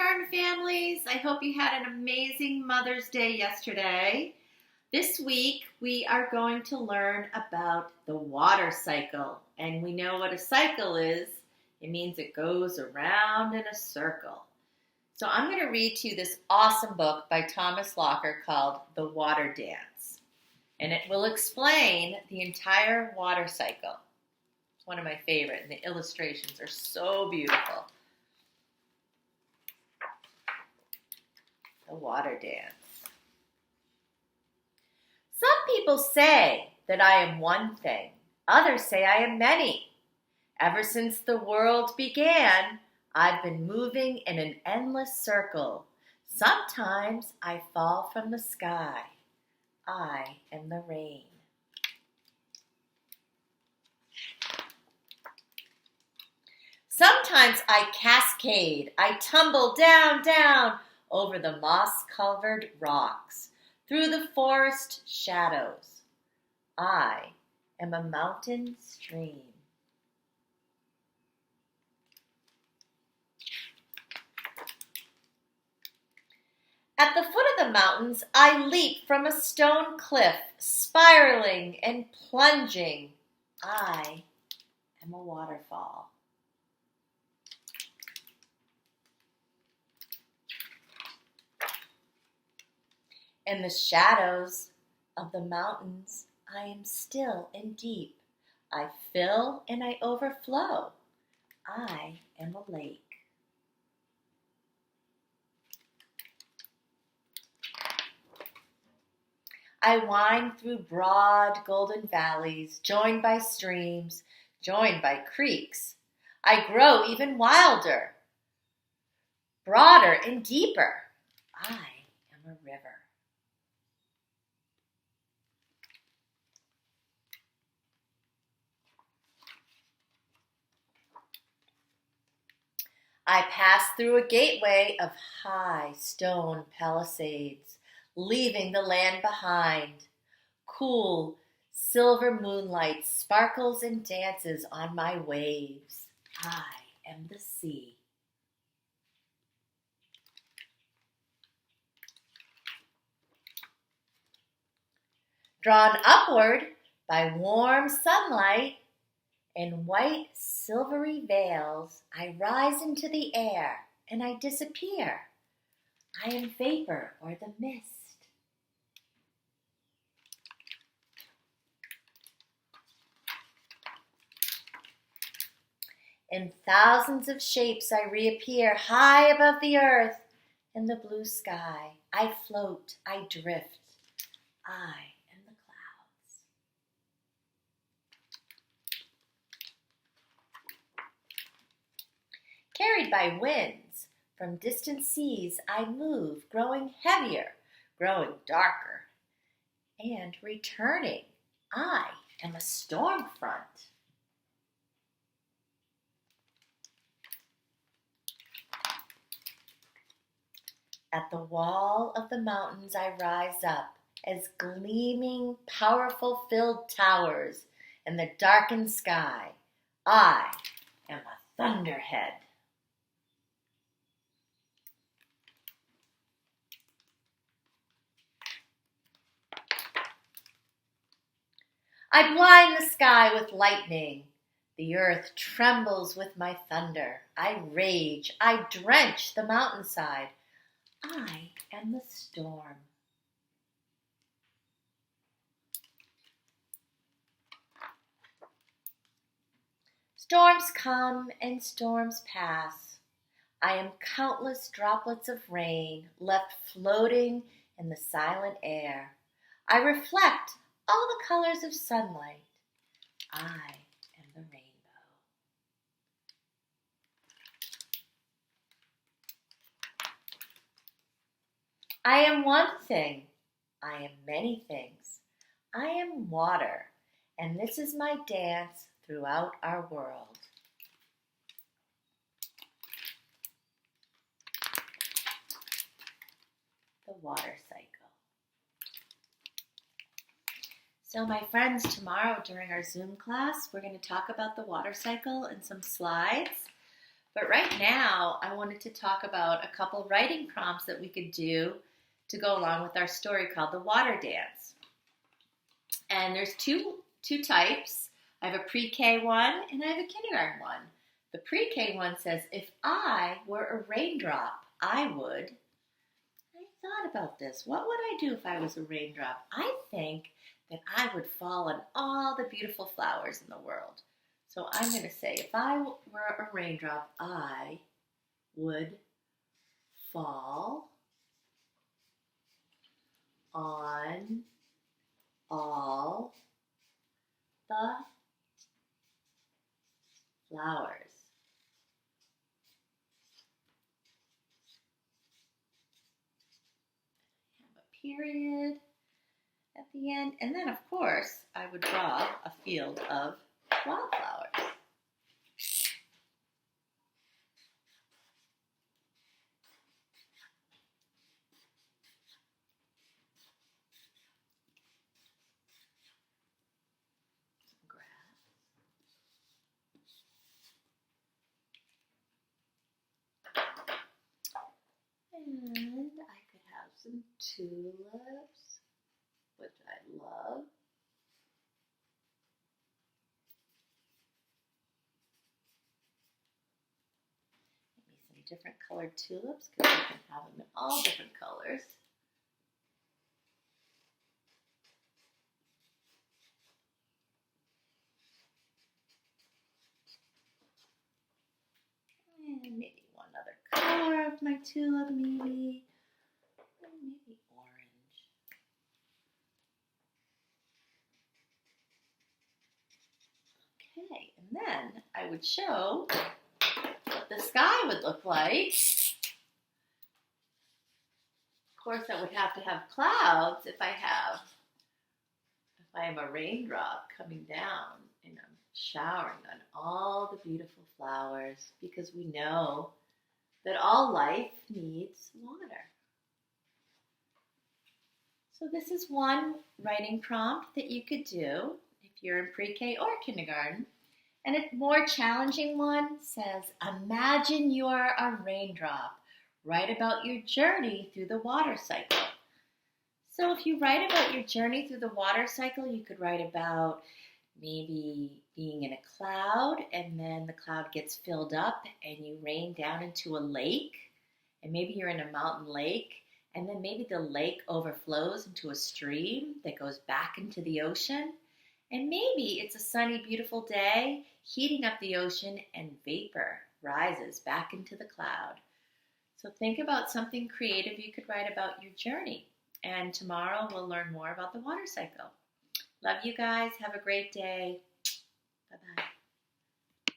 kindergarten families. I hope you had an amazing Mother's Day yesterday. This week we are going to learn about the water cycle. And we know what a cycle is. It means it goes around in a circle. So I'm going to read to you this awesome book by Thomas Locker called The Water Dance. And it will explain the entire water cycle. It's one of my favorite, and the illustrations are so beautiful. The water dance. Some people say that I am one thing. Others say I am many. Ever since the world began, I've been moving in an endless circle. Sometimes I fall from the sky. I am the rain. Sometimes I cascade. I tumble down, down over the moss-covered rocks, through the forest shadows. I am a mountain stream. At the foot of the mountains, I leap from a stone cliff, spiraling and plunging. I am a waterfall. In the shadows of the mountains, I am still and deep. I fill and I overflow. I am a lake. I wind through broad golden valleys, joined by streams, joined by creeks. I grow even wilder, broader and deeper. I am a river. I pass through a gateway of high stone palisades, leaving the land behind. Cool, silver moonlight sparkles and dances on my waves. I am the sea. Drawn upward by warm sunlight and white silvery veils, I rise into the air and I disappear. I am vapor or the mist. In thousands of shapes I reappear, high above the earth and the blue sky. I float, I drift. I am the clouds. Carried by winds from distant seas, I move, growing heavier, growing darker, and returning. I am a storm front. At the wall of the mountains I rise up as gleaming, powerful filled towers in the darkened sky. I am a thunderhead. I blind the sky with lightning. The earth trembles with my thunder. I rage. I drench the mountainside. I am the storm. Storms come and storms pass. I am countless droplets of rain left floating in the silent air. I reflect all the colors of sunlight. I am the rainbow. I am one thing. I am many things. I am water, and this is my dance throughout our world. The water cycle. So my friends, tomorrow during our Zoom class, we're going to talk about the water cycle and some slides. But right now, I wanted to talk about a couple writing prompts that we could do to go along with our story called The Water Dance. And there's two types. I have a pre-K one and I have a kindergarten one. The pre-K one says, if I were a raindrop, I would. I thought about this. What would I do if I was a raindrop? I think that I would fall on all the beautiful flowers in the world. So I'm going to say, if I were a raindrop, I would fall on all the flowers. Have a period at the end. And then, of course, I would draw a field of wildflowers. Some grass. And I could have some tulips, which I love. Maybe some different colored tulips, because you can have them in all different colors. And maybe one other color of my tulip, maybe orange. Okay, and then I would show what the sky would look like. Of course, I would have to have clouds if I am a raindrop coming down and I'm showering on all the beautiful flowers, because we know that all life needs water. So this is one writing prompt that you could do if you're in pre-K or kindergarten. And a more challenging one says, imagine you are a raindrop. Write about your journey through the water cycle. So if you write about your journey through the water cycle, you could write about maybe being in a cloud, and then the cloud gets filled up and you rain down into a lake, and maybe you're in a mountain lake, and then maybe the lake overflows into a stream that goes back into the ocean, and maybe it's a sunny, beautiful day, heating up the ocean, and vapor rises back into the cloud. So think about something creative you could write about your journey. And tomorrow we'll learn more about the water cycle. Love you guys. Have a great day. Bye-bye.